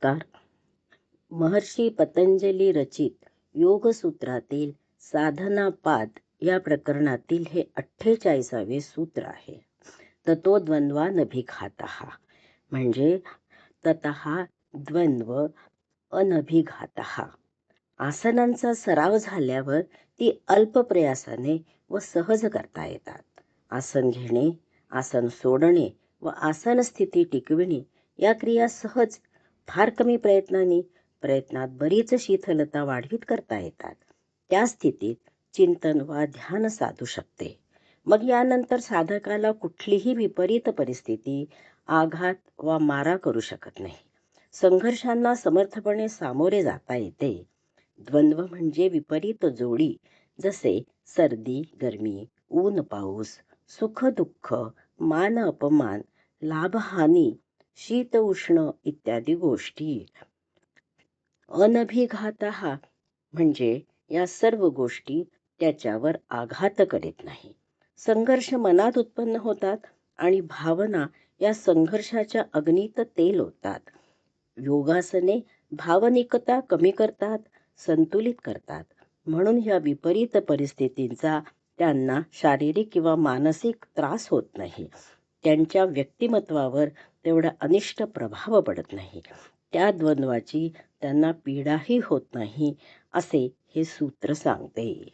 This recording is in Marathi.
नमस्कार. महर्षी पतंजली रचित योगसूत्रातील साधनापाद या प्रकरणातील हे 48वे सूत्र आहे. ततो द्वंद्वानभिघातः म्हणजे ततः द्वंद्व अनभिघातः. आसनांचा सराव झाल्यावर ती अल्प प्रयासाने व सहज करता येतात. आसन घेणे, आसन सोडणे व आसन स्थिती टिकविणे या क्रिया सहज, फार कमी प्रयत्नात बरीच शिथिलता वाढवीत करता येतात. त्या स्थितीत चिंतन वा ध्यान साधू शकते. मग यानंतर साधकाला कुठलीही विपरीत परिस्थिती, आघात वा मारा करू शकत नाही. संघर्षांना समर्थपणे सामोरे जाता येते. द्वंद्व म्हणजे विपरीत जोडी, जसे सर्दी गरमी, ऊन पाऊस, सुख दुःख, मान अपमान, लाभ हानी, शीत उष्ण इत्यादी गोष्टी. अनभिघातः म्हणजे या सर्व गोष्टी त्याच्यावर आघात करीत नाही. संघर्ष मनात उत्पन्न होतात आणि भावना या संघर्षाच्या अग्नीत तेल ओततात. योगासने भावनिकता कमी करतात, संतुलित करतात. म्हणून ह्या विपरीत परिस्थितींचा त्यांना शारीरिक किंवा मानसिक त्रास होत नाही. त्यांच्या व्यक्तिमत्वावर तेवढा अनिष्ट प्रभाव पडत नाही. त्या द्वंद्वाची त्यांना पीडाही होत नाही, असे हे सूत्र सांगते.